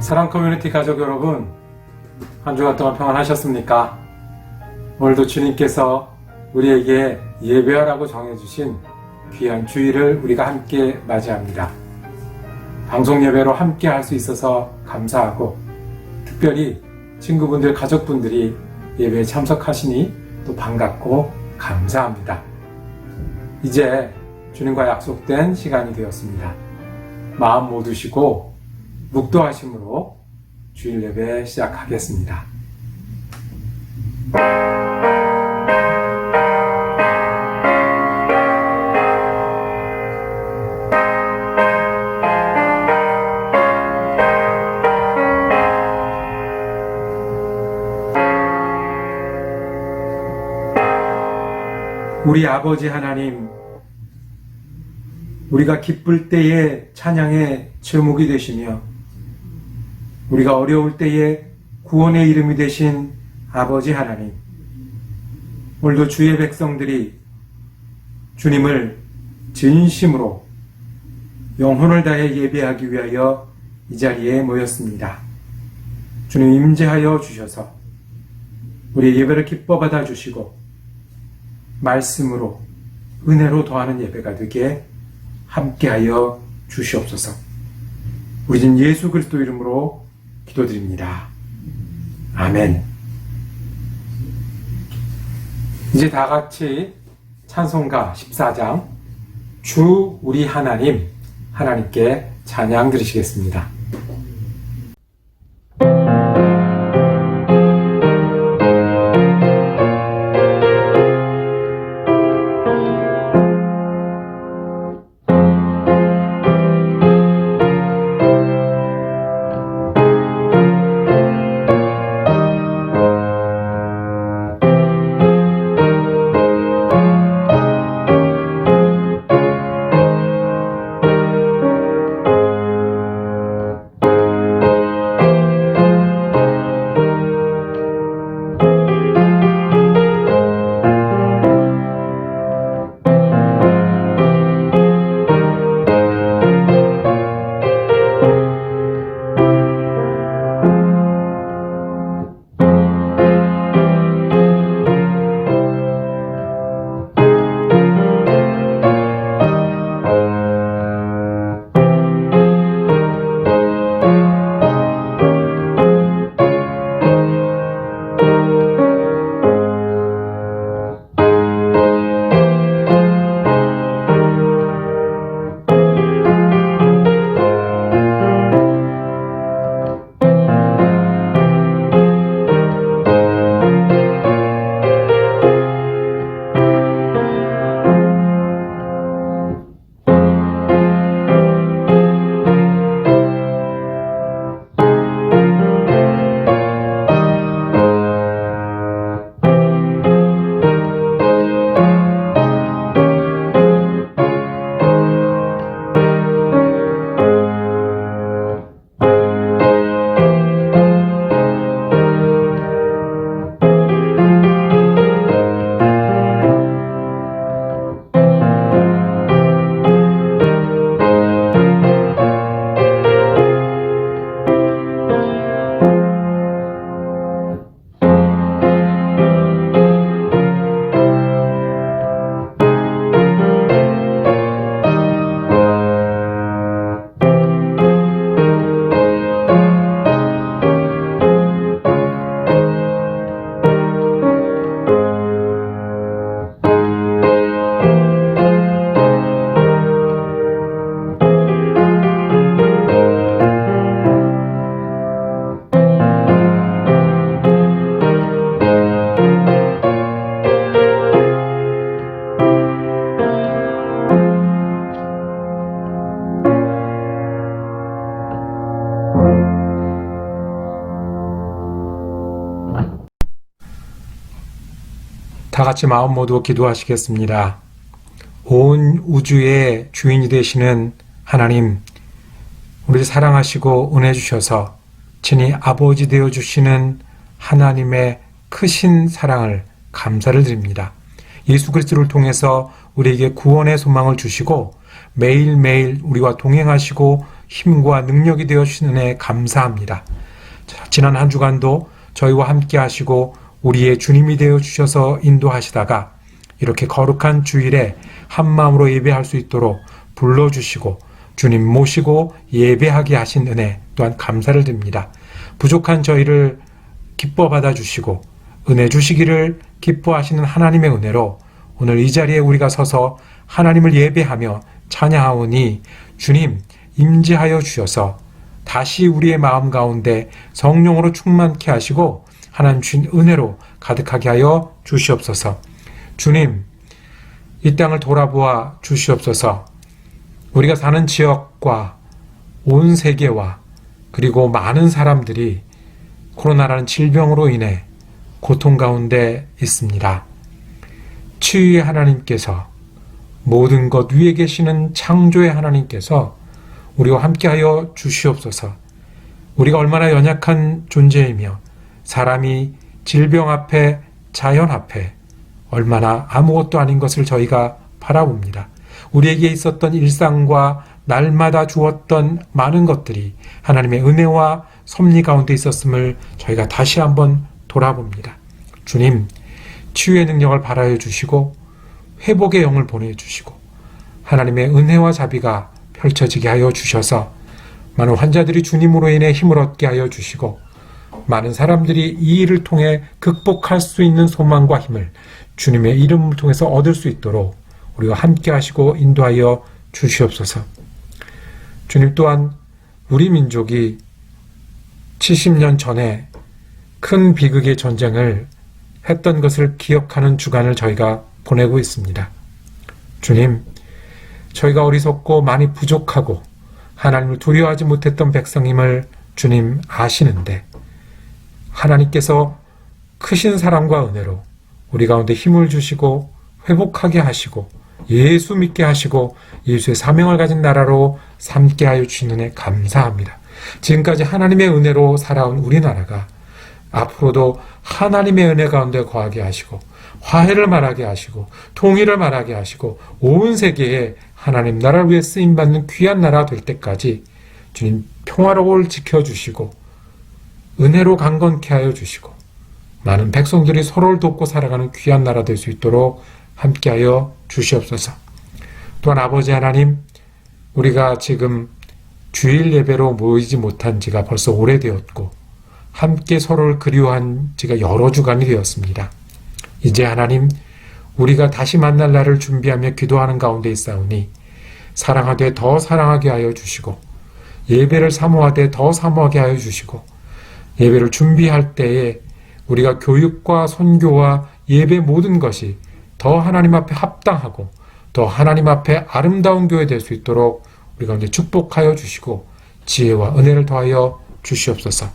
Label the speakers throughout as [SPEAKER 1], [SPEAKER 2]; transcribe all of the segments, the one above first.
[SPEAKER 1] 사랑 커뮤니티 가족 여러분, 한 주간 동안 평안하셨습니까? 오늘도 주님께서 우리에게 예배하라고 정해주신 귀한 주일을 우리가 함께 맞이합니다. 방송 예배로 함께 할 수 있어서 감사하고, 특별히 친구분들, 가족분들이 예배에 참석하시니 또 반갑고 감사합니다. 이제 주님과 약속된 시간이 되었습니다. 마음 모두시고 묵도하심으로 주일 예배 시작하겠습니다. 우리 아버지 하나님, 우리가 기쁠 때에 찬양의 제목이 되시며 우리가 어려울 때에 구원의 이름이 되신 아버지 하나님, 오늘도 주의 백성들이 주님을 진심으로 영혼을 다해 예배하기 위하여 이 자리에 모였습니다. 주님 임재하여 주셔서 우리의 예배를 기뻐 받아 주시고 말씀으로 은혜로 더하는 예배가 되게 함께하여 주시옵소서. 우리 주 예수 그리스도 이름으로 기도드립니다. 아멘. 이제 다 같이 찬송가 14장 주 우리 하나님, 하나님께 찬양 드리시겠습니다. 다 같이 마음 모두 기도하시겠습니다. 온 우주의 주인이 되시는 하나님, 우리를 사랑하시고 은혜 주셔서 친히 아버지 되어 주시는 하나님의 크신 사랑을 감사를 드립니다. 예수 그리스도를 통해서 우리에게 구원의 소망을 주시고 매일매일 우리와 동행하시고 힘과 능력이 되어 주신 은혜 감사합니다. 자, 지난 한 주간도 저희와 함께 하시고 우리의 주님이 되어 주셔서 인도하시다가 이렇게 거룩한 주일에 한 마음으로 예배할 수 있도록 불러주시고 주님 모시고 예배하게 하신 은혜 또한 감사를 드립니다. 부족한 저희를 기뻐 받아주시고 은혜 주시기를 기뻐하시는 하나님의 은혜로 오늘 이 자리에 우리가 서서 하나님을 예배하며 찬양하오니 주님 임재하여 주셔서 다시 우리의 마음 가운데 성령으로 충만케 하시고 하나님 주신 은혜로 가득하게 하여 주시옵소서. 주님 이 땅을 돌아보아 주시옵소서. 우리가 사는 지역과 온 세계와 그리고 많은 사람들이 코로나라는 질병으로 인해 고통 가운데 있습니다. 치유의 하나님께서 모든 것 위에 계시는 창조의 하나님께서 우리와 함께하여 주시옵소서. 우리가 얼마나 연약한 존재이며 사람이 질병 앞에 자연 앞에 얼마나 아무것도 아닌 것을 저희가 바라봅니다. 우리에게 있었던 일상과 날마다 주었던 많은 것들이 하나님의 은혜와 섭리 가운데 있었음을 저희가 다시 한번 돌아봅니다. 주님, 치유의 능력을 발하여 주시고 회복의 영을 보내주시고 하나님의 은혜와 자비가 펼쳐지게 하여 주셔서 많은 환자들이 주님으로 인해 힘을 얻게 하여 주시고 많은 사람들이 이 일을 통해 극복할 수 있는 소망과 힘을 주님의 이름을 통해서 얻을 수 있도록 우리가 함께 하시고 인도하여 주시옵소서. 주님 또한 우리 민족이 70년 전에 큰 비극의 전쟁을 했던 것을 기억하는 주간을 저희가 보내고 있습니다. 주님, 저희가 어리석고 많이 부족하고 하나님을 두려워하지 못했던 백성임을 주님 아시는데 하나님께서 크신 사랑과 은혜로 우리 가운데 힘을 주시고 회복하게 하시고 예수 믿게 하시고 예수의 사명을 가진 나라로 삼게 하여 주시는 은혜 감사합니다. 지금까지 하나님의 은혜로 살아온 우리나라가 앞으로도 하나님의 은혜 가운데 거하게 하시고 화해를 말하게 하시고 통일을 말하게 하시고 온 세계에 하나님 나라를 위해 쓰임받는 귀한 나라가 될 때까지 주님 평화로움을 지켜주시고 은혜로 강건케 하여 주시고 많은 백성들이 서로를 돕고 살아가는 귀한 나라 될 수 있도록 함께하여 주시옵소서. 또한 아버지 하나님, 우리가 지금 주일 예배로 모이지 못한 지가 벌써 오래되었고 함께 서로를 그리워한 지가 여러 주간이 되었습니다. 이제 하나님, 우리가 다시 만날 날을 준비하며 기도하는 가운데 있사오니 사랑하되 더 사랑하게 하여 주시고 예배를 사모하되 더 사모하게 하여 주시고 예배를 준비할 때에 우리가 교육과 선교와 예배 모든 것이 더 하나님 앞에 합당하고 더 하나님 앞에 아름다운 교회 될 수 있도록 우리 가운데 축복하여 주시고 지혜와 은혜를 더하여 주시옵소서.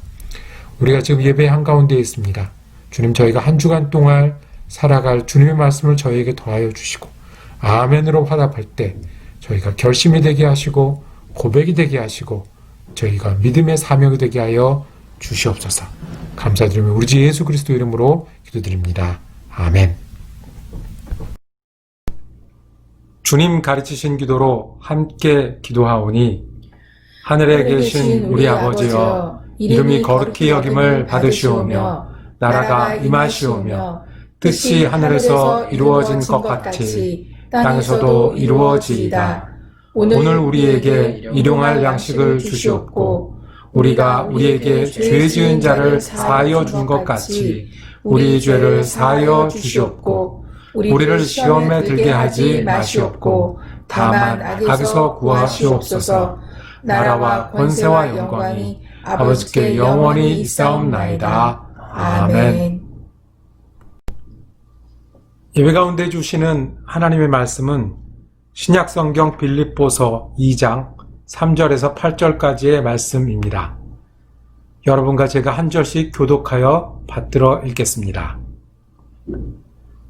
[SPEAKER 1] 우리가 지금 예배 한가운데 있습니다. 주님, 저희가 한 주간 동안 살아갈 주님의 말씀을 저희에게 더하여 주시고 아멘으로 화답할 때 저희가 결심이 되게 하시고 고백이 되게 하시고 저희가 믿음의 사명이 되게 하여 주시옵소서. 감사드리며 우리 주 예수 그리스도 이름으로 기도드립니다. 아멘. 주님 가르치신 기도로 함께 기도하오니 하늘에 계신 우리 아버지여, 이름이 거룩히 여김을 받으시오며 나라가 임하시오며 뜻이 하늘에서 이루어진 것 같이 땅에서도 이루어지이다. 오늘 우리에게 일용할 양식을 주시옵고 우리가 우리에게 죄 지은 자를 사하여 준 것 같이 우리 죄를 사하여 주시옵고 우리를 시험에 들게 하지 마시옵고 다만 악에서 구하시옵소서. 나라와 권세와 영광이 아버지께 영원히 있사옵나이다. 아멘. 예배 가운데 주시는 하나님의 말씀은 신약성경 빌립보서 2장 3절에서 8절까지의 말씀입니다. 여러분과 제가 한 절씩 교독하여 받들어 읽겠습니다.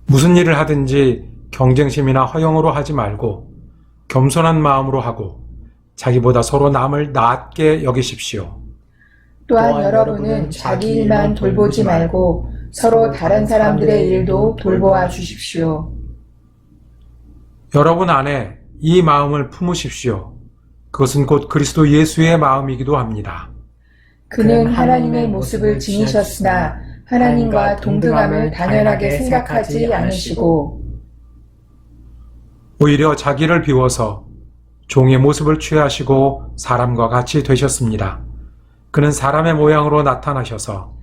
[SPEAKER 1] 무슨 일을 하든지 경쟁심이나 허영으로 하지 말고 겸손한 마음으로 하고 자기보다 서로 남을 낮게 여기십시오.
[SPEAKER 2] 또한 여러분은 자기 일만 돌보지 말고 서로 다른 사람들의 일도 돌보아 주십시오.
[SPEAKER 1] 여러분 안에 이 마음을 품으십시오. 그것은 곧 그리스도 예수의 마음이기도 합니다.
[SPEAKER 2] 그는 하나님의 모습을 지니셨으나 하나님과 동등함을 당연하게 생각하지 않으시고
[SPEAKER 1] 오히려 자기를 비워서 종의 모습을 취하시고 사람과 같이 되셨습니다. 그는 사람의 모양으로 나타나셔서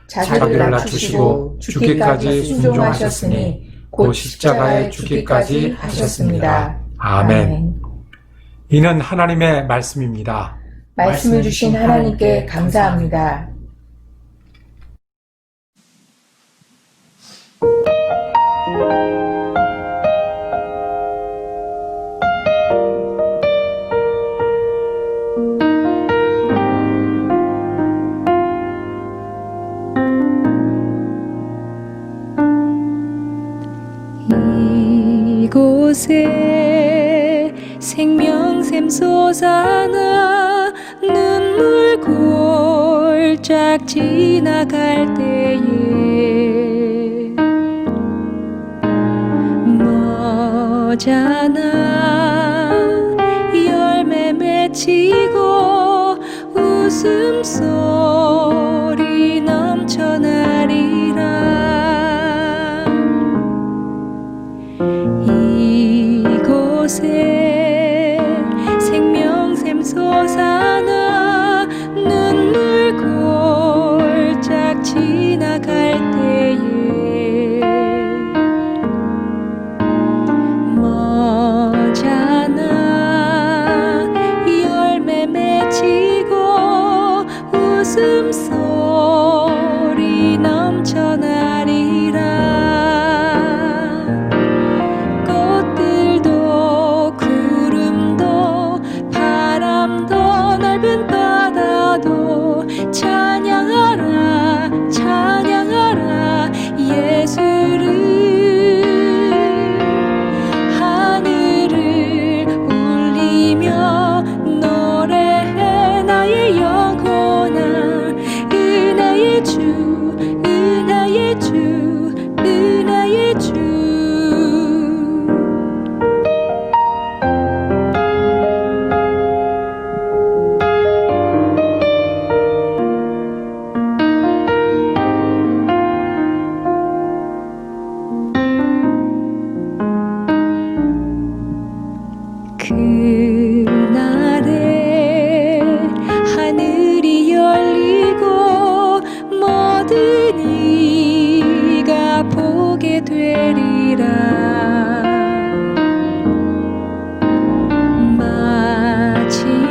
[SPEAKER 1] 자기를 낮추시고 죽기까지 순종하셨으니 곧 십자가에 죽기까지 하셨습니다. 아멘. 이는 하나님의 말씀입니다.
[SPEAKER 2] 말씀을 주신 하나님께 감사합니다.
[SPEAKER 3] 이곳에 생명샘 솟아나 눈물 골짝 지나갈 때에 머잖아 열매 맺히고 웃음소리 넘쳐나리라. 이곳에 생명샘 솟아나 눈물 골짝 지나갈 때에 머잖아 열매 맺히고 웃음소리 넘쳐나리라. 찬양하라 찬양하라 예수를. 하늘을 울리며 노래해 나의 영혼아. 은혜의 주 은혜의 주 은혜의 주. 그날에 하늘이 열리고 모든 이가 보게 되리라.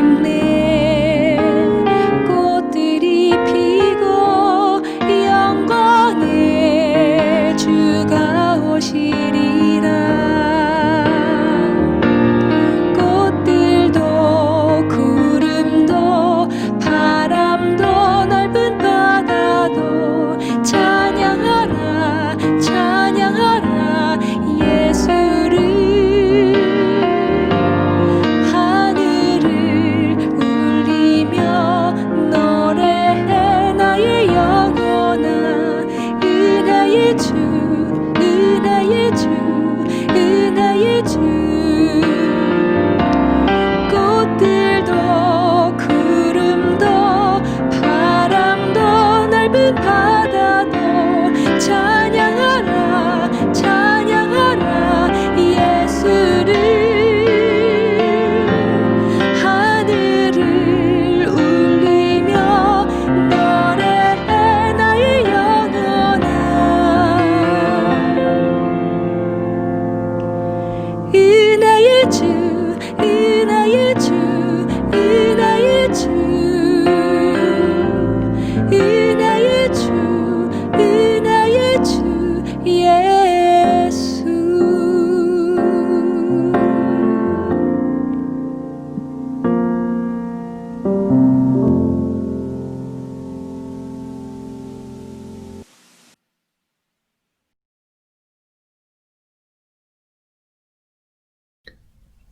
[SPEAKER 3] 마침내 꽃들이 피고 영광의 주가 오시리라.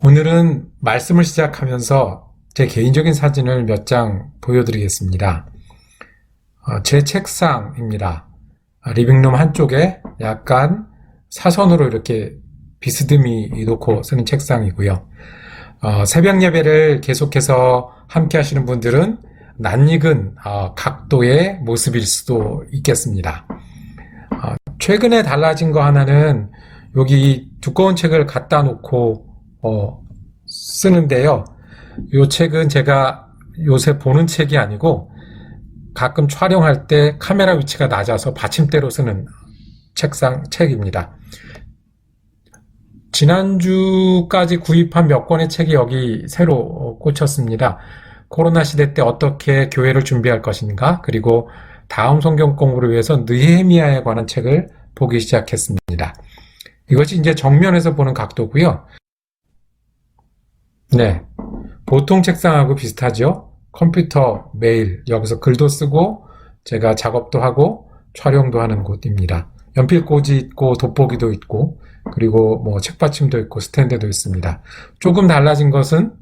[SPEAKER 1] 오늘은 말씀을 시작하면서 제 개인적인 사진을 몇 장 보여드리겠습니다. 제 책상입니다. 리빙룸 한쪽에 약간 사선으로 이렇게 비스듬히 놓고 쓰는 책상이고요. 새벽 예배를 계속해서 함께 하시는 분들은 낯익은 각도의 모습일 수도 있겠습니다. 최근에 달라진 거 하나는 여기 두꺼운 책을 갖다 놓고 쓰는데요. 이 책은 제가 요새 보는 책이 아니고 가끔 촬영할 때 카메라 위치가 낮아서 받침대로 쓰는 책입니다. 지난주까지 구입한 몇 권의 책이 여기 새로 꽂혔습니다. 코로나 시대 때 어떻게 교회를 준비할 것인가, 그리고 다음 성경 공부를 위해서 느헤미야에 관한 책을 보기 시작했습니다. 이것이 이제 정면에서 보는 각도고요. 네, 보통 책상하고 비슷하죠. 컴퓨터 매일 여기서 글도 쓰고 제가 작업도 하고 촬영도 하는 곳입니다. 연필꽂이 있고 돋보기도 있고 그리고 뭐 책받침도 있고 스탠드도 있습니다. 조금 달라진 것은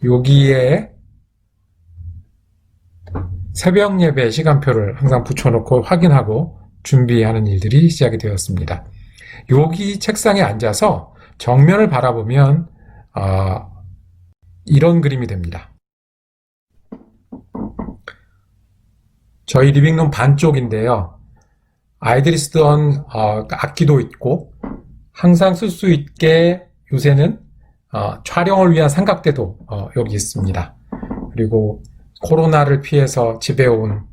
[SPEAKER 1] 여기에 새벽 예배 시간표를 항상 붙여놓고 확인하고 준비하는 일들이 시작이 되었습니다. 여기 책상에 앉아서 정면을 바라보면 이런 그림이 됩니다. 저희 리빙룸 반쪽인데요. 아이들이 쓰던 악기도 있고 항상 쓸 수 있게 요새는 촬영을 위한 삼각대도 여기 있습니다. 그리고 코로나를 피해서 집에 온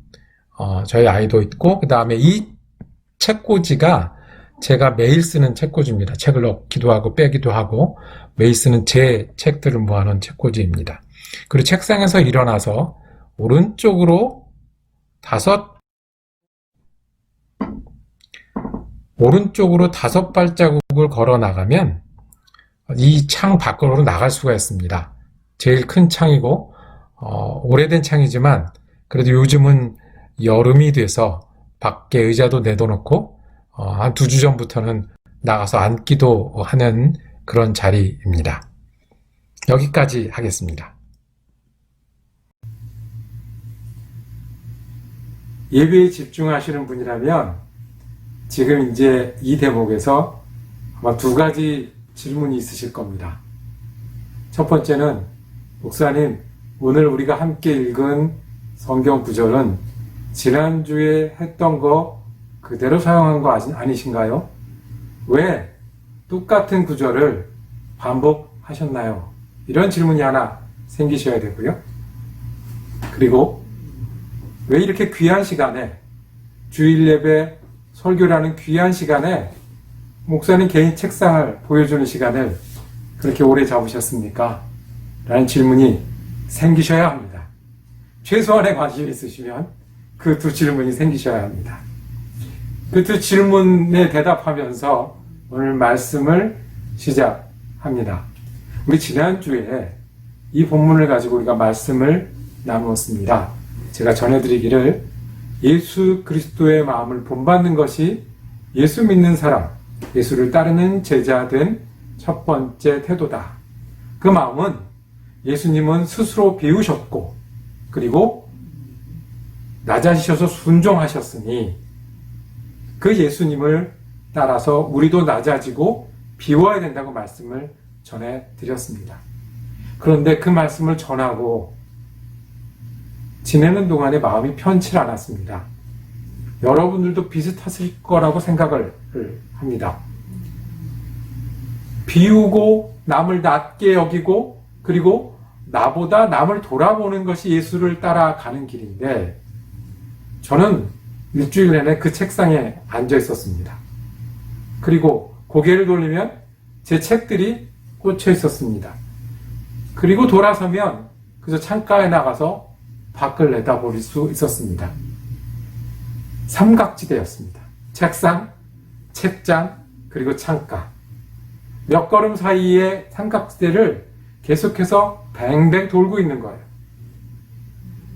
[SPEAKER 1] 저희 아이도 있고, 그 다음에 이 책꽂이가 제가 매일 쓰는 책꽂이입니다. 책을 넣기도 하고 빼기도 하고 매일 쓰는 제 책들을 모아놓은 책꽂이입니다. 그리고 책상에서 일어나서 오른쪽으로 다섯 발자국을 걸어 나가면 이 창 밖으로 나갈 수가 있습니다. 제일 큰 창이고 오래된 창이지만 그래도 요즘은 여름이 돼서 밖에 의자도 내둬놓고 한 2주 전부터는 나가서 앉기도 하는 그런 자리입니다. 여기까지 하겠습니다. 예배에 집중하시는 분이라면 지금 이제 이 대목에서 아마 2가지 질문이 있으실 겁니다. 첫 번째는, 목사님, 오늘 우리가 함께 읽은 성경 구절은 지난주에 했던 거 그대로 사용한 거 아니신가요? 왜 똑같은 구절을 반복하셨나요? 이런 질문이 하나 생기셔야 되고요. 그리고 왜 이렇게 귀한 시간에, 주일 예배 설교라는 귀한 시간에 목사님 개인 책상을 보여주는 시간을 그렇게 오래 잡으셨습니까? 라는 질문이 생기셔야 합니다. 최소한의 관심이 있으시면 그 2 질문이 생기셔야 합니다. 그 2 질문에 대답하면서 오늘 말씀을 시작합니다. 우리 지난주에 이 본문을 가지고 우리가 말씀을 나누었습니다. 제가 전해드리기를, 예수 그리스도의 마음을 본받는 것이 예수 믿는 사람, 예수를 따르는 제자 된 첫 번째 태도다. 그 마음은 예수님은 스스로 비우셨고 그리고 낮아지셔서 순종하셨으니 그 예수님을 따라서 우리도 낮아지고 비워야 된다고 말씀을 전해드렸습니다. 그런데 그 말씀을 전하고 지내는 동안에 마음이 편치 않았습니다. 여러분들도 비슷하실 거라고 생각을 합니다. 비우고 남을 낮게 여기고 그리고 나보다 남을 돌아보는 것이 예수를 따라가는 길인데, 저는 일주일 내내 그 책상에 앉아 있었습니다. 그리고 고개를 돌리면 제 책들이 꽂혀 있었습니다. 그리고 돌아서면 그저 창가에 나가서 밖을 내다볼 수 있었습니다. 삼각지대였습니다. 책상, 책장, 그리고 창가. 몇 걸음 사이의 삼각지대를 계속해서 뱅뱅 돌고 있는 거예요.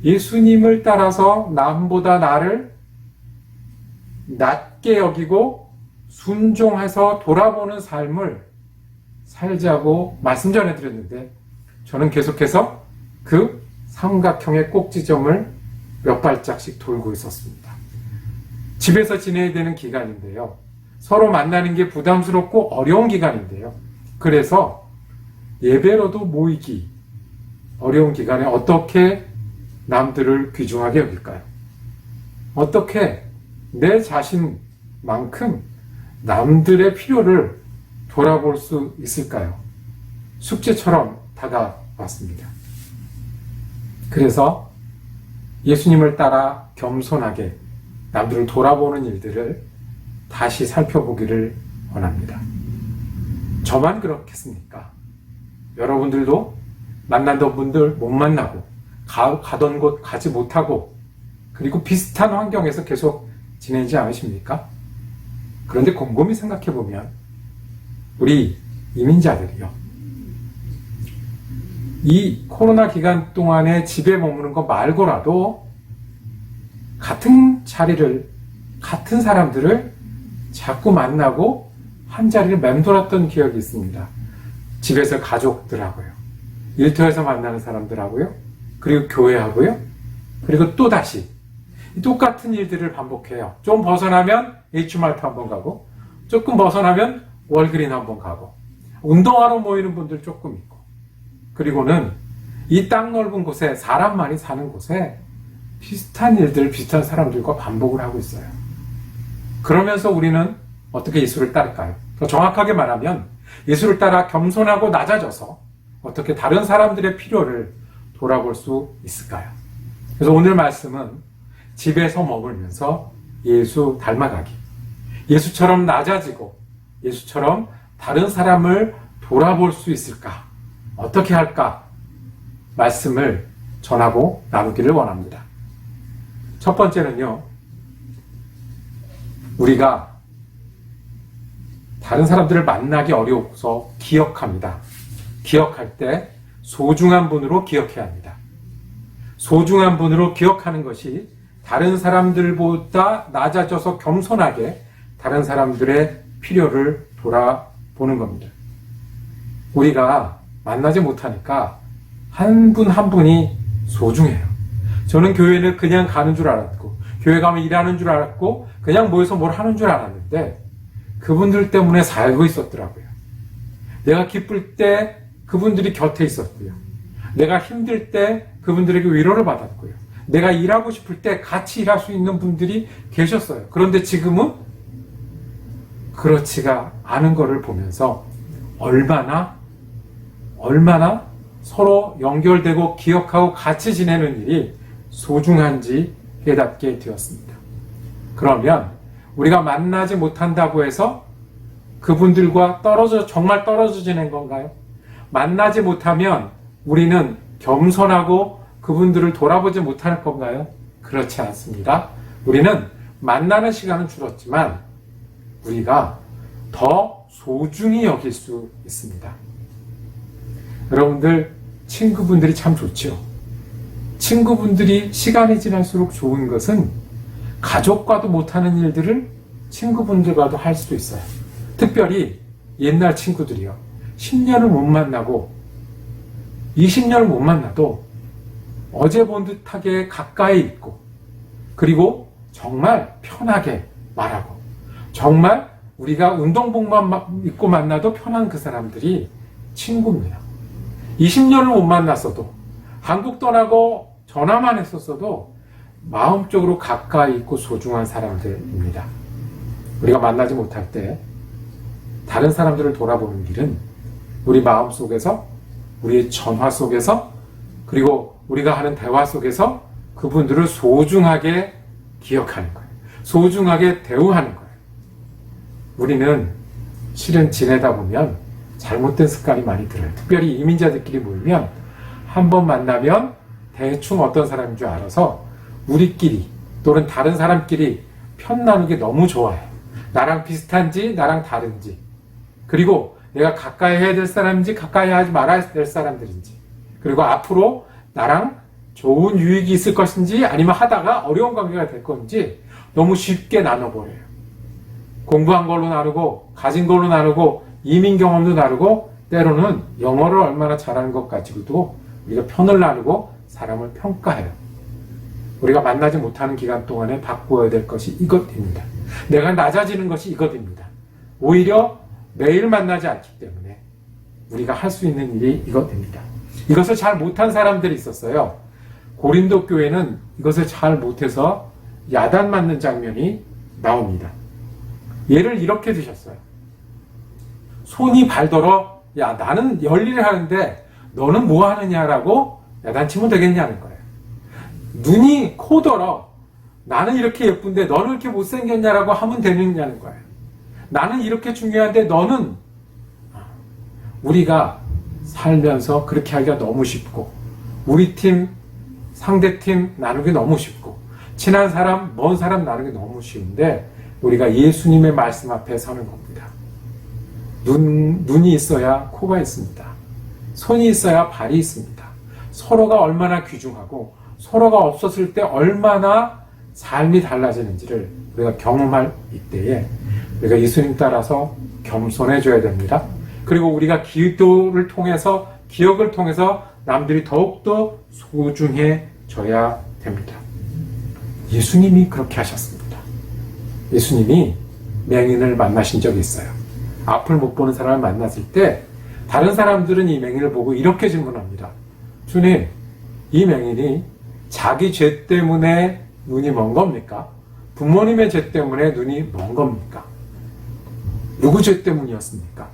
[SPEAKER 1] 예수님을 따라서 남보다 나를 낮게 여기고 순종해서 돌아보는 삶을 살자고 말씀 전해드렸는데, 저는 계속해서 그 삼각형의 꼭지점을 몇 발짝씩 돌고 있었습니다. 집에서 지내야 되는 기간인데요. 서로 만나는 게 부담스럽고 어려운 기간인데요. 그래서 예배로도 모이기 어려운 기간에 어떻게 남들을 귀중하게 여길까요? 어떻게 내 자신만큼 남들의 필요를 돌아볼 수 있을까요? 숙제처럼 다가왔습니다. 그래서 예수님을 따라 겸손하게 남들을 돌아보는 일들을 다시 살펴보기를 원합니다. 저만 그렇겠습니까? 여러분들도 만났던 분들 못 만나고 가던 곳 가지 못하고 그리고 비슷한 환경에서 계속 지내지 않으십니까? 그런데 곰곰이 생각해 보면 우리 이민자들이요, 이 코로나 기간 동안에 집에 머무는 것 말고라도 같은 자리를, 같은 사람들을 자꾸 만나고 한 자리를 맴돌았던 기억이 있습니다. 집에서 가족들하고요, 일터에서 만나는 사람들하고요, 그리고 교회하고요, 그리고 또다시 똑같은 일들을 반복해요. 좀 벗어나면 H마트 한번 가고, 조금 벗어나면 월그린 한번 가고, 운동하러 모이는 분들 조금 있고, 그리고는 이 땅 넓은 곳에, 사람 많이 사는 곳에 비슷한 일들, 비슷한 사람들과 반복을 하고 있어요. 그러면서 우리는 어떻게 예수를 따를까요? 더 정확하게 말하면 예수를 따라 겸손하고 낮아져서 어떻게 다른 사람들의 필요를 돌아볼 수 있을까요? 그래서 오늘 말씀은 집에서 머물면서 예수 닮아가기, 예수처럼 낮아지고 예수처럼 다른 사람을 돌아볼 수 있을까? 어떻게 할까? 말씀을 전하고 나누기를 원합니다. 첫 번째는요, 우리가 다른 사람들을 만나기 어려워서 기억합니다. 기억할 때 소중한 분으로 기억해야 합니다. 소중한 분으로 기억하는 것이 다른 사람들보다 낮아져서 겸손하게 다른 사람들의 필요를 돌아보는 겁니다. 우리가 만나지 못하니까 한 분 한 분이 소중해요. 저는 교회를 그냥 가는 줄 알았고, 교회 가면 일하는 줄 알았고, 그냥 모여서 뭘 하는 줄 알았는데 그분들 때문에 살고 있었더라고요. 내가 기쁠 때 그분들이 곁에 있었고요. 내가 힘들 때 그분들에게 위로를 받았고요. 내가 일하고 싶을 때 같이 일할 수 있는 분들이 계셨어요. 그런데 지금은 그렇지가 않은 것을 보면서 얼마나 서로 연결되고 기억하고 같이 지내는 일이 소중한지 깨닫게 되었습니다. 그러면 우리가 만나지 못한다고 해서 그분들과 정말 떨어져 지낸 건가요? 만나지 못하면 우리는 겸손하고 그분들을 돌아보지 못할 건가요? 그렇지 않습니다. 우리는 만나는 시간은 줄었지만 우리가 더 소중히 여길 수 있습니다. 여러분들, 친구분들이 참 좋죠. 친구분들이 시간이 지날수록 좋은 것은 가족과도 못하는 일들을 친구분들과도 할 수도 있어요. 특별히 옛날 친구들이요, 10년을 못 만나고 20년을 못 만나도 어제 본 듯하게 가까이 있고, 그리고 정말 편하게 말하고, 정말 우리가 운동복만 입고 만나도 편한 그 사람들이 친구입니다. 20년을 못 만났어도, 한국 떠나고 전화만 했었어도 마음적으로 가까이 있고 소중한 사람들입니다. 우리가 만나지 못할 때 다른 사람들을 돌아보는 일은 우리 마음 속에서, 우리의 전화 속에서, 그리고 우리가 하는 대화 속에서 그분들을 소중하게 기억하는 거예요. 소중하게 대우하는 거예요. 우리는 실은 지내다 보면 잘못된 습관이 많이 들어요. 특별히 이민자들끼리 모이면 한 번 만나면 대충 어떤 사람인 줄 알아서 우리끼리 또는 다른 사람끼리 편 나누기 너무 좋아해요. 나랑 비슷한지 나랑 다른지, 그리고 내가 가까이 해야 될 사람인지 가까이 하지 말아야 될 사람들인지, 그리고 앞으로 나랑 좋은 유익이 있을 것인지 아니면 하다가 어려운 관계가 될 건지 너무 쉽게 나눠버려요. 공부한 걸로 나누고, 가진 걸로 나누고, 이민 경험도 나누고, 때로는 영어를 얼마나 잘하는 것 가지고도 우리가 편을 나누고 사람을 평가해요. 우리가 만나지 못하는 기간 동안에 바꾸어야 될 것이 이것입니다. 내가 낮아지는 것이 이것입니다. 오히려 매일 만나지 않기 때문에 우리가 할 수 있는 일이 이것입니다. 이것을 잘 못한 사람들이 있었어요. 고린도 교회는 이것을 잘 못해서 야단 맞는 장면이 나옵니다. 예를 이렇게 드셨어요. 손이 발더러 야 나는 열일을 하는데 너는 뭐 하느냐라고 야단치면 되겠냐는 거예요. 눈이 코더러 나는 이렇게 예쁜데 너는 이렇게 못생겼냐라고 하면 되느냐는 거예요. 나는 이렇게 중요한데 너는 우리가 살면서 그렇게 하기가 너무 쉽고 우리 팀 상대팀 나누기 너무 쉽고 친한 사람 먼 사람 나누기 너무 쉬운데 우리가 예수님의 말씀 앞에 서는 겁니다. 눈이 있어야 코가 있습니다. 손이 있어야 발이 있습니다. 서로가 얼마나 귀중하고 서로가 없었을 때 얼마나 삶이 달라지는지를 우리가 경험할 이때에 우리가 예수님 따라서 겸손해져야 됩니다. 그리고 우리가 기도를 통해서 기억을 통해서 남들이 더욱더 소중해져야 됩니다. 예수님이 그렇게 하셨습니다. 예수님이 맹인을 만나신 적이 있어요. 앞을 못 보는 사람을 만났을 때 다른 사람들은 이 맹인을 보고 이렇게 질문합니다. 주님, 이 맹인이 자기 죄 때문에 눈이 먼 겁니까? 부모님의 죄 때문에 눈이 먼 겁니까? 누구 죄 때문이었습니까?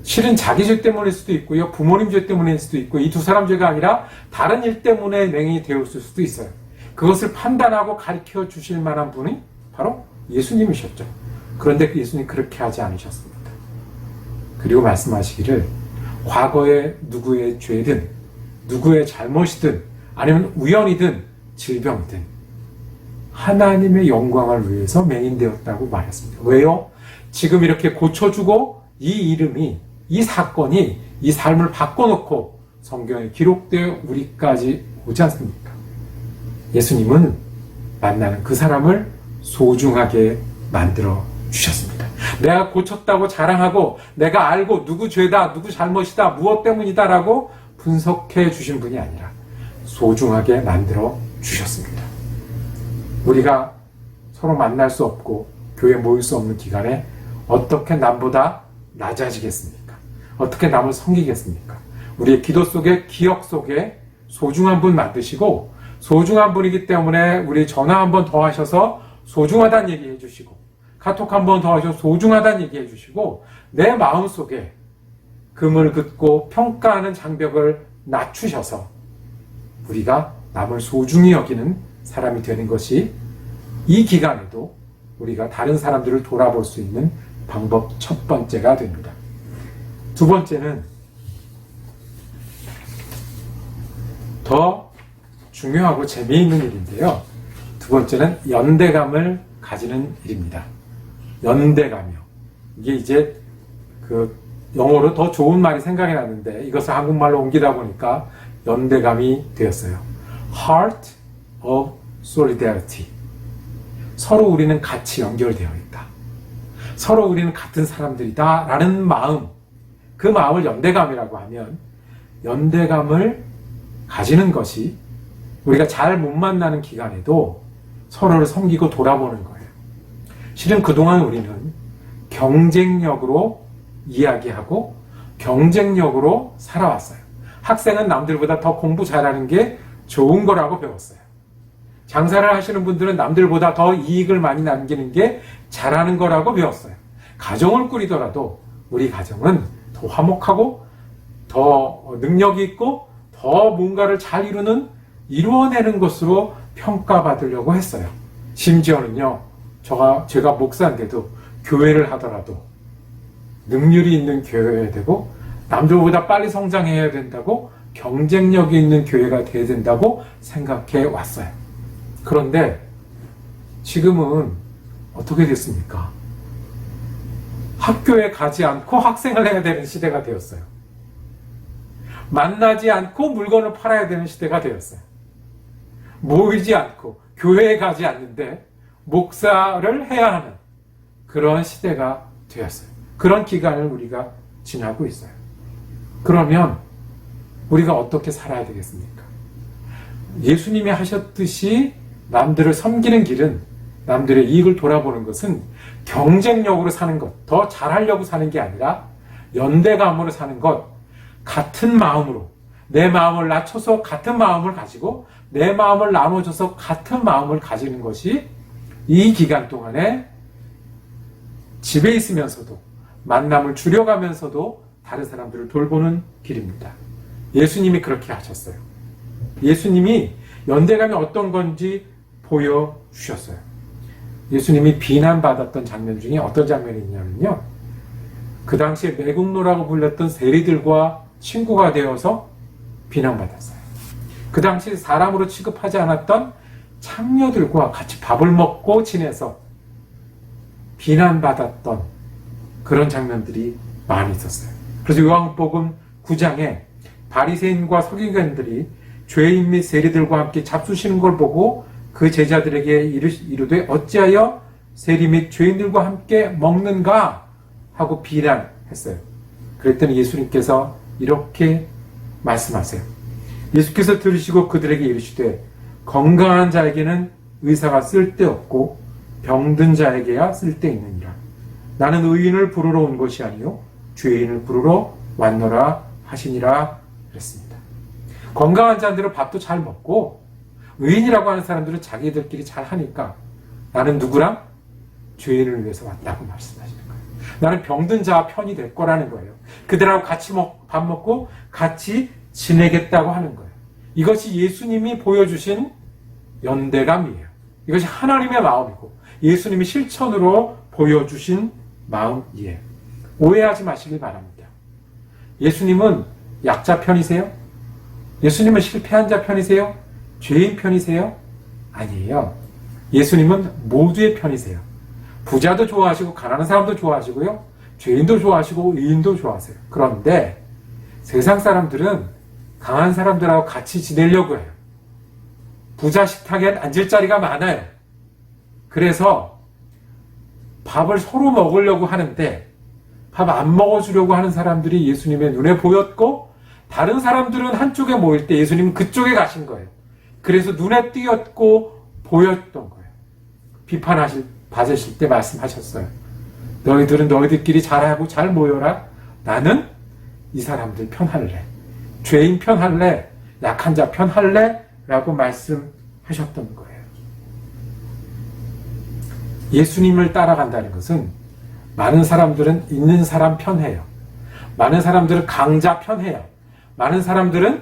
[SPEAKER 1] 실은 자기 죄 때문일 수도 있고요. 부모님 죄 때문일 수도 있고 이 두 사람 죄가 아니라 다른 일 때문에 맹인이 되었을 수도 있어요. 그것을 판단하고 가르쳐 주실 만한 분이 바로 예수님이셨죠. 그런데 예수님 그렇게 하지 않으셨습니다. 그리고 말씀하시기를 과거에 누구의 죄든 누구의 잘못이든 아니면 우연이든 질병이든 하나님의 영광을 위해서 맹인되었다고 말했습니다. 왜요? 지금 이렇게 고쳐주고 이 이름이 이 사건이 이 삶을 바꿔놓고 성경에 기록되어 우리까지 오지 않습니까? 예수님은 만나는 그 사람을 소중하게 만들어 주셨습니다. 내가 고쳤다고 자랑하고 내가 알고 누구 죄다 누구 잘못이다 무엇 때문이다 라고 분석해 주신 분이 아니라 소중하게 만들어 주셨습니다. 우리가 서로 만날 수 없고 교회 모일 수 없는 기간에 어떻게 남보다 낮아지겠습니까? 어떻게 남을 섬기겠습니까? 우리의 기도 속에 기억 속에 소중한 분 만드시고 소중한 분이기 때문에 우리 전화 한 번 더 하셔서 소중하다는 얘기해 주시고 카톡 한 번 더 하셔서 소중하다는 얘기해 주시고 내 마음 속에 금을 긋고 평가하는 장벽을 낮추셔서 우리가 남을 소중히 여기는 사람이 되는 것이 이 기간에도 우리가 다른 사람들을 돌아볼 수 있는 방법 첫 번째가 됩니다. 두 번째는 더 중요하고 재미있는 일인데요. 두 번째는 연대감을 가지는 일입니다. 연대감이요. 이게 이제 그 영어로 더 좋은 말이 생각이 나는데 이것을 한국말로 옮기다 보니까 연대감이 되었어요. Heart of Solidarity. 서로 우리는 같이 연결되어 있다. 서로 우리는 같은 사람들이다 라는 마음, 그 마음을 연대감이라고 하면 연대감을 가지는 것이 우리가 잘 못 만나는 기간에도 서로를 섬기고 돌아보는 거예요. 실은 그동안 우리는 경쟁력으로 이야기하고 경쟁력으로 살아왔어요. 학생은 남들보다 더 공부 잘하는 게 좋은 거라고 배웠어요. 장사를 하시는 분들은 남들보다 더 이익을 많이 남기는 게 잘하는 거라고 배웠어요. 가정을 꾸리더라도 우리 가정은 더 화목하고 더 능력이 있고 더 뭔가를 잘 이루어내는 것으로 평가받으려고 했어요. 심지어는요, 제가 목사인데도 교회를 하더라도 능률이 있는 교회여야 되고 남들보다 빨리 성장해야 된다고 경쟁력이 있는 교회가 돼야 된다고 생각해 왔어요. 그런데 지금은 어떻게 됐습니까? 학교에 가지 않고 학생을 해야 되는 시대가 되었어요. 만나지 않고 물건을 팔아야 되는 시대가 되었어요. 모이지 않고 교회에 가지 않는데 목사를 해야 하는 그런 시대가 되었어요. 그런 기간을 우리가 지나고 있어요. 그러면 우리가 어떻게 살아야 되겠습니까? 예수님이 하셨듯이 남들을 섬기는 길은 남들의 이익을 돌아보는 것은 경쟁력으로 사는 것, 더 잘하려고 사는 게 아니라 연대감으로 사는 것, 같은 마음으로 내 마음을 낮춰서 같은 마음을 가지고 내 마음을 나눠줘서 같은 마음을 가지는 것이 이 기간 동안에 집에 있으면서도 만남을 줄여가면서도 다른 사람들을 돌보는 길입니다. 예수님이 그렇게 하셨어요. 예수님이 연대감이 어떤 건지 보여주셨어요. 예수님이 비난받았던 장면 중에 어떤 장면이 있냐면요. 그 당시에 매국노라고 불렸던 세리들과 친구가 되어서 비난받았어요. 그 당시 사람으로 취급하지 않았던 창녀들과 같이 밥을 먹고 지내서 비난받았던 그런 장면들이 많이 있었어요. 그래서 요한복음 9장에 바리새인과 서기관들이 죄인 및 세리들과 함께 잡수시는 걸 보고 그 제자들에게 이르되 어찌하여 세리 및 죄인들과 함께 먹는가 하고 비난했어요. 그랬더니 예수님께서 이렇게 말씀하세요. 예수께서 들으시고 그들에게 이르시되 건강한 자에게는 의사가 쓸데없고 병든 자에게야 쓸데있느니라. 나는 의인을 부르러 온 것이 아니요 죄인을 부르러 왔노라 하시니라 그랬습니다. 건강한 자들은 밥도 잘 먹고 의인이라고 하는 사람들은 자기들끼리 잘 하니까 나는 누구랑? 죄인을 위해서 왔다고 말씀하시는 거예요. 나는 병든 자와 편이 될 거라는 거예요. 그들하고 같이 밥 먹고 같이 지내겠다고 하는 거예요. 이것이 예수님이 보여주신 연대감이에요. 이것이 하나님의 마음이고 예수님이 실천으로 보여주신 마음이에요. 오해하지 마시길 바랍니다. 예수님은 약자 편이세요? 예수님은 실패한 자 편이세요? 죄인 편이세요? 아니에요. 예수님은 모두의 편이세요. 부자도 좋아하시고 가난한 사람도 좋아하시고요. 죄인도 좋아하시고 의인도 좋아하세요. 그런데 세상 사람들은 강한 사람들하고 같이 지내려고 해요. 부자 식탁에 앉을 자리가 많아요. 그래서 밥을 서로 먹으려고 하는데 밥 안 먹어주려고 하는 사람들이 예수님의 눈에 보였고 다른 사람들은 한쪽에 모일 때 예수님은 그쪽에 가신 거예요. 그래서 눈에 띄었고 보였던 거예요. 받으실 때 말씀하셨어요. 너희들은 너희들끼리 잘하고 잘 모여라. 나는 이 사람들 편할래. 죄인 편할래. 약한 자 편할래. 라고 말씀하셨던 거예요. 예수님을 따라간다는 것은 많은 사람들은 있는 사람 편해요. 많은 사람들은 강자 편해요. 많은 사람들은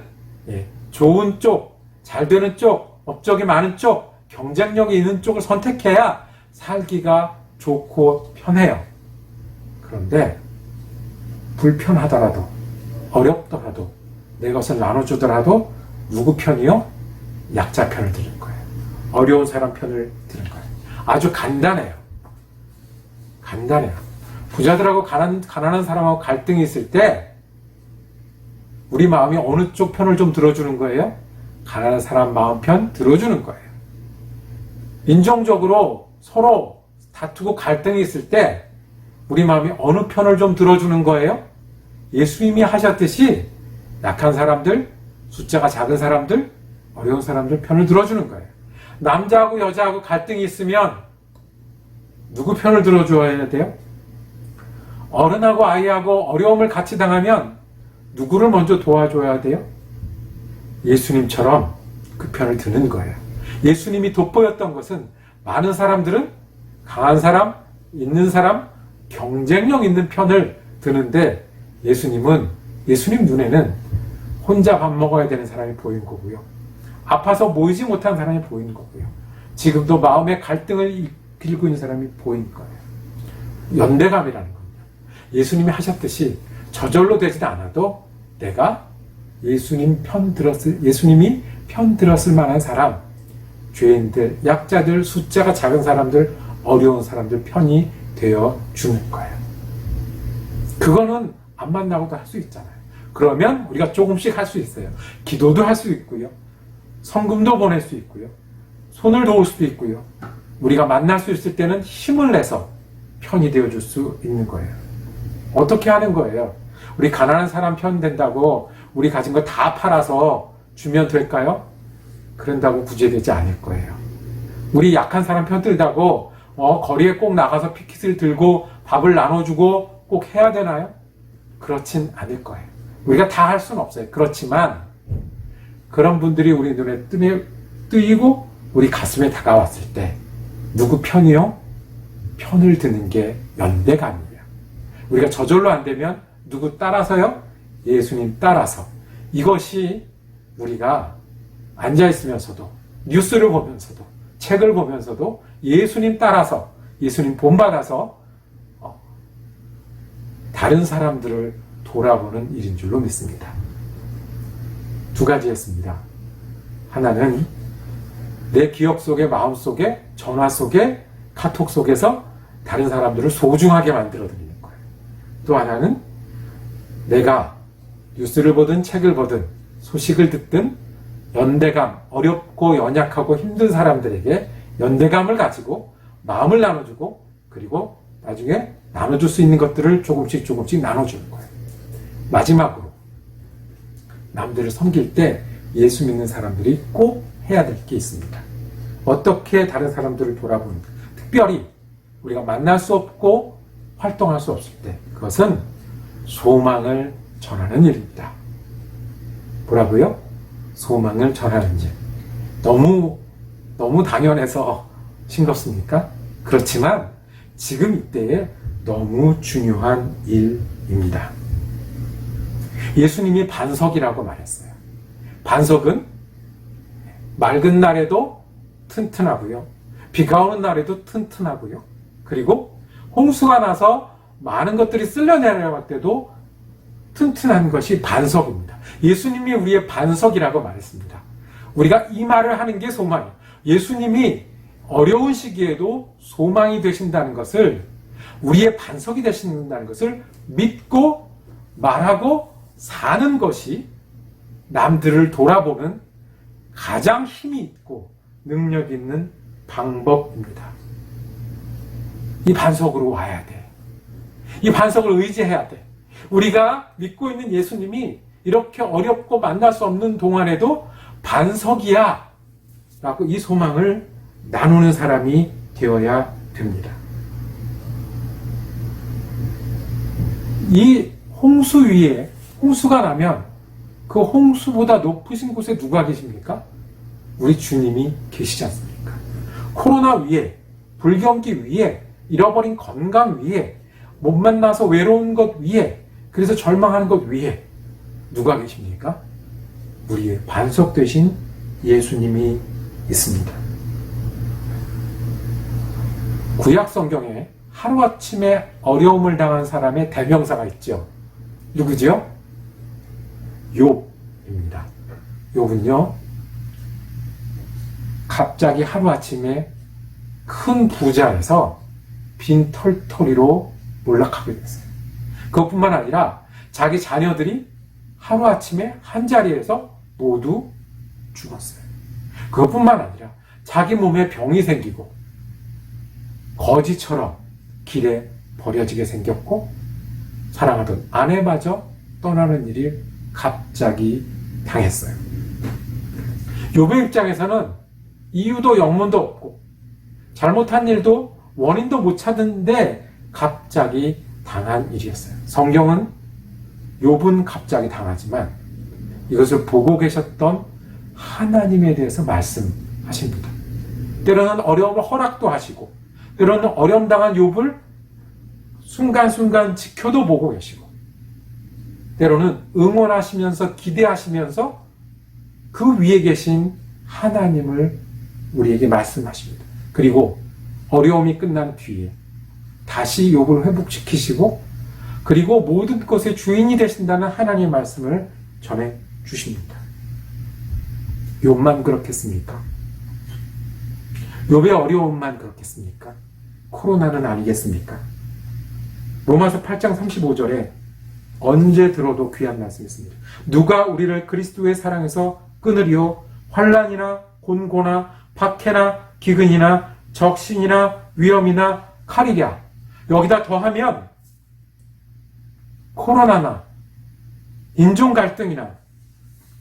[SPEAKER 1] 좋은 쪽, 잘 되는 쪽, 업적이 많은 쪽, 경쟁력이 있는 쪽을 선택해야 살기가 좋고 편해요. 그런데 불편하더라도 어렵더라도 내 것을 나눠주더라도 누구 편이요? 약자 편을 드는 거예요. 어려운 사람 편을 드는 거예요. 아주 간단해요. 간단해요. 부자들하고 가난한 사람하고 갈등이 있을 때 우리 마음이 어느 쪽 편을 좀 들어주는 거예요? 가난한 사람 마음 편 들어주는 거예요. 인종적으로 서로 다투고 갈등이 있을 때 우리 마음이 어느 편을 좀 들어주는 거예요? 예수님이 하셨듯이 약한 사람들, 숫자가 작은 사람들, 어려운 사람들 편을 들어주는 거예요. 남자하고 여자하고 갈등이 있으면 누구 편을 들어줘야 돼요? 어른하고 아이하고 어려움을 같이 당하면 누구를 먼저 도와줘야 돼요? 예수님처럼 그 편을 드는 거예요. 예수님이 돋보였던 것은 많은 사람들은 강한 사람, 있는 사람, 경쟁력 있는 편을 드는데 예수님 눈에는 혼자 밥 먹어야 되는 사람이 보인 거고요. 아파서 모이지 못한 사람이 보이는 거고요. 지금도 마음의 갈등을 이끌고 있는 사람이 보인 거예요. 연대감이라는 겁니다. 예수님이 하셨듯이 저절로 되지도 않아도 내가 예수님이 편 들었을 만한 사람, 죄인들, 약자들, 숫자가 작은 사람들, 어려운 사람들 편이 되어 주는 거예요. 그거는 안 만나고도 할 수 있잖아요. 그러면 우리가 조금씩 할 수 있어요. 기도도 할 수 있고요. 성금도 보낼 수 있고요. 손을 도울 수도 있고요. 우리가 만날 수 있을 때는 힘을 내서 편이 되어줄 수 있는 거예요. 어떻게 하는 거예요? 우리 가난한 사람 편 된다고 우리 가진 거 다 팔아서 주면 될까요? 그런다고 구제되지 않을 거예요. 우리 약한 사람 편 들다고 거리에 꼭 나가서 피켓을 들고 밥을 나눠주고 꼭 해야 되나요? 그렇진 않을 거예요. 우리가 다 할 수는 없어요. 그렇지만 그런 분들이 우리 눈에 뜨이고 우리 가슴에 다가왔을 때 누구 편이요? 편을 드는 게 연대감이에요. 우리가 저절로 안 되면 누구 따라서요? 예수님 따라서. 이것이 우리가 앉아있으면서도 뉴스를 보면서도 책을 보면서도 예수님 따라서 예수님 본받아서 다른 사람들을 돌아보는 일인 줄로 믿습니다. 두 가지였습니다. 하나는 내 기억 속에, 마음 속에, 전화 속에, 카톡 속에서 다른 사람들을 소중하게 만들어 드리는 거예요. 또 하나는 내가 뉴스를 보든 책을 보든 소식을 듣든 연대감, 어렵고 연약하고 힘든 사람들에게 연대감을 가지고 마음을 나눠주고 그리고 나중에 나눠줄 수 있는 것들을 조금씩 나눠주는 거예요. 마지막으로 남들을 섬길 때 예수 믿는 사람들이 꼭 해야 될 게 있습니다. 어떻게 다른 사람들을 돌아보는가? 특별히 우리가 만날 수 없고 활동할 수 없을 때 그것은 소망을 전하는 일입니다. 뭐라고요? 소망을 전하는 일. 너무 당연해서 싱겁습니까? 그렇지만 지금 이때에 너무 중요한 일입니다. 예수님이 반석이라고 말했어요. 반석은 맑은 날에도 튼튼하고요. 비가 오는 날에도 튼튼하고요. 그리고 홍수가 나서 많은 것들이 쓸려 내려갈 때도 튼튼한 것이 반석입니다. 예수님이 우리의 반석이라고 말했습니다. 우리가 이 말을 하는 게 소망이에요. 예수님이 어려운 시기에도 소망이 되신다는 것을, 우리의 반석이 되신다는 것을 믿고 말하고 사는 것이 남들을 돌아보는 가장 힘이 있고 능력 있는 방법입니다. 이 반석으로 와야 돼. 이 반석을 의지해야 돼. 우리가 믿고 있는 예수님이 이렇게 어렵고 만날 수 없는 동안에도 반석이야 라고 이 소망을 나누는 사람이 되어야 됩니다. 이 홍수 위에, 홍수가 나면 그 홍수보다 높으신 곳에 누가 계십니까? 우리 주님이 계시지 않습니까? 코로나 위에, 불경기 위에, 잃어버린 건강 위에, 못 만나서 외로운 것 위에, 그래서 절망하는 것 위에 누가 계십니까? 우리의 반석 되신 예수님이 있습니다. 구약 성경에 하루아침에 어려움을 당한 사람의 대명사가 있죠. 누구죠? 욥입니다. 욥은요, 갑자기 하루아침에 큰 부자에서 빈 털터리로 몰락하게 됐어요. 그것뿐만 아니라 자기 자녀들이 하루아침에 한 자리에서 모두 죽었어요. 그것뿐만 아니라 자기 몸에 병이 생기고 거지처럼 길에 버려지게 생겼고 사랑하던 아내마저 떠나는 일이 갑자기 당했어요. 욥의 입장에서는 이유도 영문도 없고 잘못한 일도 원인도 못 찾는데 갑자기 당한 일이었어요. 성경은 욥은 갑자기 당하지만 이것을 보고 계셨던 하나님에 대해서 말씀하십니다. 때로는 어려움을 허락도 하시고 때로는 어려움 당한 욥을 순간순간 지켜도 보고 계시고 때로는 응원하시면서 기대하시면서 그 위에 계신 하나님을 우리에게 말씀하십니다. 그리고 어려움이 끝난 뒤에 다시 욥을 회복시키시고 그리고 모든 것의 주인이 되신다는 하나님의 말씀을 전해 주십니다. 욥만 그렇겠습니까? 욥의 어려움만 그렇겠습니까? 코로나는 아니겠습니까? 로마서 8장 35절에 언제 들어도 귀한 말씀이 있습니다. 누가 우리를 그리스도의 사랑에서 끊으리요? 환난이나 곤고나 박해나 기근이나 적신이나 위험이나 칼이랴. 여기다 더하면 코로나나 인종 갈등이나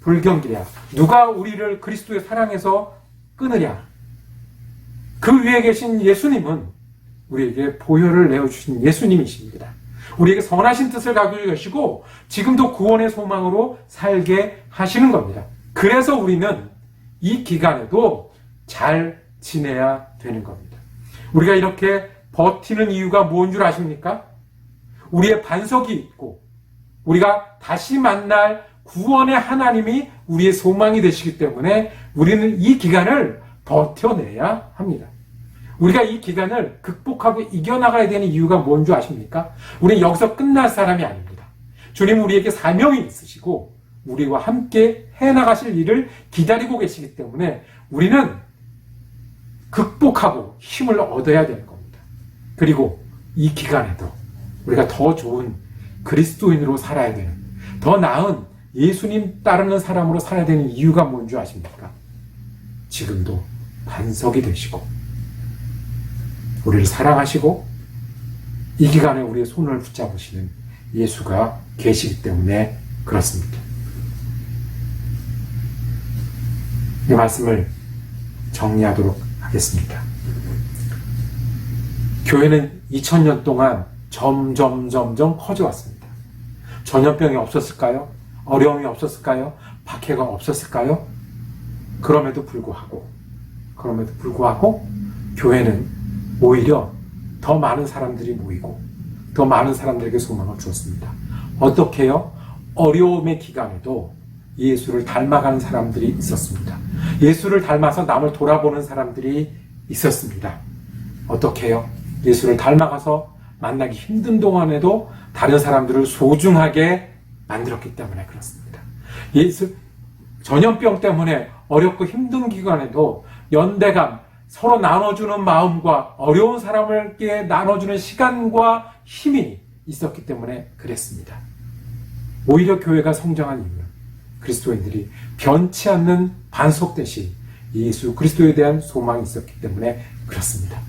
[SPEAKER 1] 불경기랴. 누가 우리를 그리스도의 사랑에서 끊으랴. 그 위에 계신 예수님은 우리에게 보혈을 내어주신 예수님이십니다. 우리에게 선하신 뜻을 가지고 계시고 지금도 구원의 소망으로 살게 하시는 겁니다. 그래서 우리는 이 기간에도 잘 지내야 되는 겁니다. 우리가 이렇게 버티는 이유가 뭔 줄 아십니까? 우리의 반석이 있고 우리가 다시 만날 구원의 하나님이 우리의 소망이 되시기 때문에 우리는 이 기간을 버텨내야 합니다. 우리가 이 기간을 극복하고 이겨나가야 되는 이유가 뭔 줄 아십니까? 우리는 여기서 끝날 사람이 아닙니다. 주님 우리에게 사명이 있으시고 우리와 함께 해나가실 일을 기다리고 계시기 때문에 우리는 극복하고 힘을 얻어야 되는 겁니다. 그리고 이 기간에도 우리가 더 좋은 그리스도인으로 살아야 되는, 더 나은 예수님 따르는 사람으로 살아야 되는 이유가 뭔 줄 아십니까? 지금도 반석이 되시고 우리를 사랑하시고 이 기간에 우리의 손을 붙잡으시는 예수가 계시기 때문에 그렇습니다. 이 말씀을 정리하도록 하겠습니다. 교회는 2000년 동안 점점 커져왔습니다. 전염병이 없었을까요? 어려움이 없었을까요? 박해가 없었을까요? 그럼에도 불구하고 교회는 오히려 더 많은 사람들이 모이고 더 많은 사람들에게 소망을 주었습니다. 어떻게요? 어려움의 기간에도 예수를 닮아가는 사람들이 있었습니다. 예수를 닮아서 남을 돌아보는 사람들이 있었습니다. 어떻게요? 예수를 닮아가서 만나기 힘든 동안에도 다른 사람들을 소중하게 만들었기 때문에 그렇습니다. 전염병 때문에 어렵고 힘든 기간에도 연대감, 서로 나눠주는 마음과 어려운 사람에게 나눠주는 시간과 힘이 있었기 때문에 그랬습니다. 오히려 교회가 성장한 이유는 그리스도인들이 변치 않는 반석 대신 예수 그리스도에 대한 소망이 있었기 때문에 그렇습니다.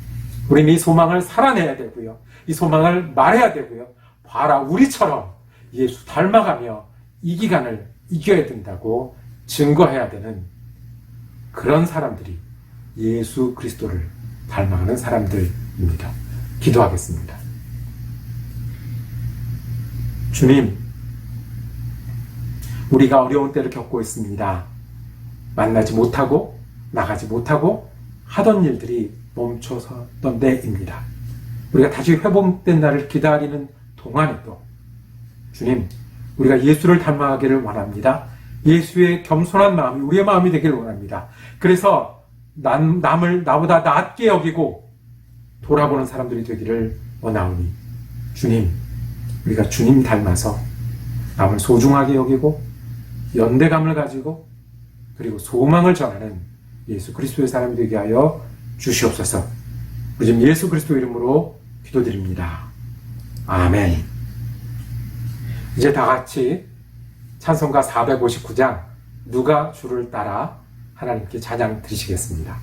[SPEAKER 1] 우리는 이 소망을 살아내야 되고요. 이 소망을 말해야 되고요. 봐라, 우리처럼 예수 닮아가며 이 기간을 이겨야 된다고 증거해야 되는 그런 사람들이 예수 그리스도를 닮아가는 사람들입니다. 기도하겠습니다. 주님, 우리가 어려운 때를 겪고 있습니다. 만나지 못하고 나가지 못하고 하던 일들이 멈춰섰던 때입니다. 우리가 다시 회복된 날을 기다리는 동안에도 주님, 우리가 예수를 닮아가기를 원합니다. 예수의 겸손한 마음이 우리의 마음이 되기를 원합니다. 그래서 남을 나보다 낫게 여기고 돌아보는 사람들이 되기를 원하오니 주님, 우리가 주님 닮아서 남을 소중하게 여기고 연대감을 가지고 그리고 소망을 전하는 예수 그리스도의 사람이 되게 하여 주시옵소서. 우리 지금 예수 그리스도 이름으로 기도드립니다. 아멘. 이제 다 같이 찬송가 459장 누가 주를 따라 하나님께 찬양 드리시겠습니다.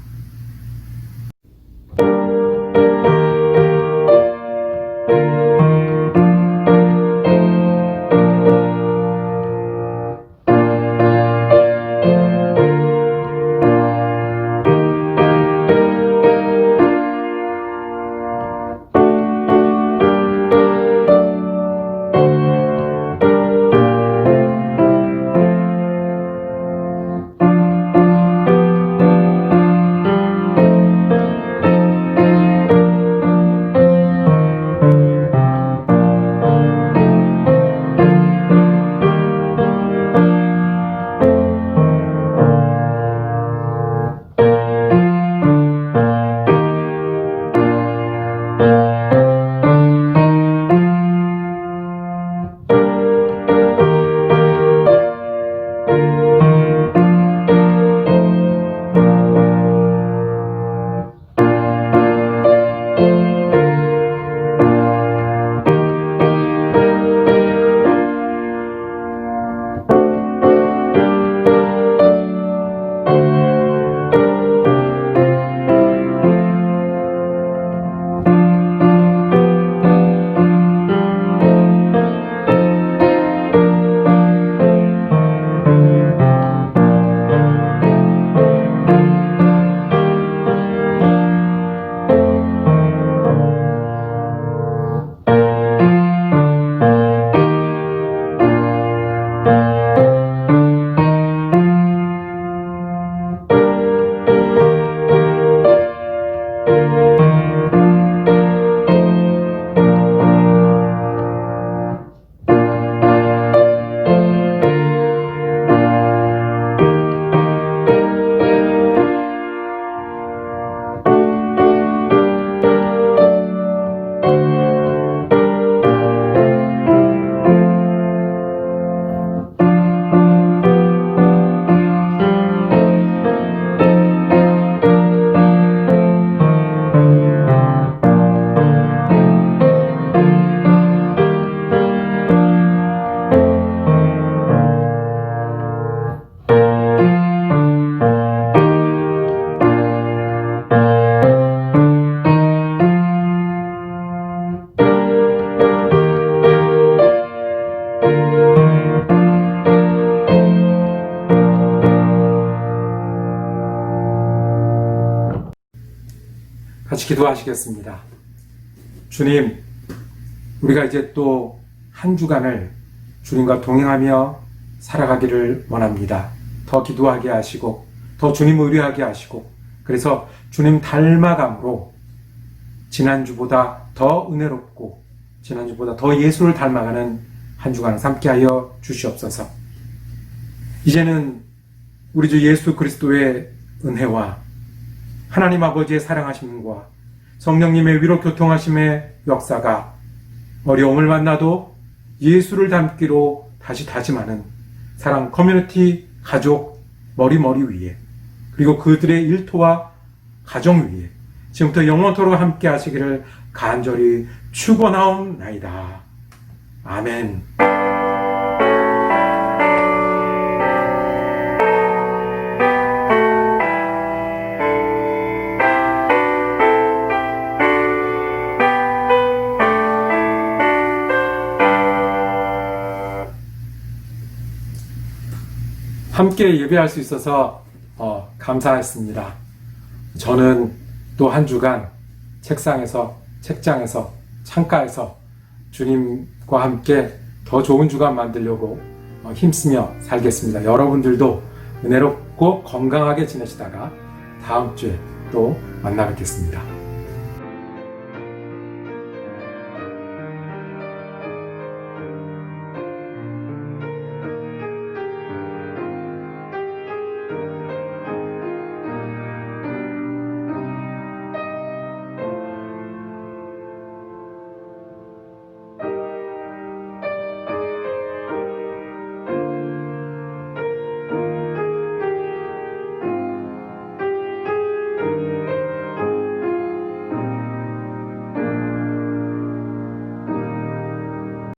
[SPEAKER 1] 기도하시겠습니다. 주님, 우리가 이제 또 한 주간을 주님과 동행하며 살아가기를 원합니다. 더 기도하게 하시고 더 주님 의뢰하게 하시고 그래서 주님 닮아감으로 지난주보다 더 은혜롭고 지난주보다 더 예수를 닮아가는 한 주간을 삼게 하여 주시옵소서. 이제는 우리 주 예수 그리스도의 은혜와 하나님 아버지의 사랑하심과 성령님의 위로 교통하심의 역사가 어려움을 만나도 예수를 닮기로 다시 다짐하는 사랑 커뮤니티 가족 머리머리 위에 그리고 그들의 일터와 가정 위에 지금부터 영원토록 함께 하시기를 간절히 축원하옵나이다. 아멘. 함께 예배할 수 있어서 감사했습니다. 저는 또 한 주간 책상에서, 책장에서, 창가에서 주님과 함께 더 좋은 주간 만들려고 힘쓰며 살겠습니다. 여러분들도 은혜롭고 건강하게 지내시다가 다음 주에 또 만나 뵙겠습니다.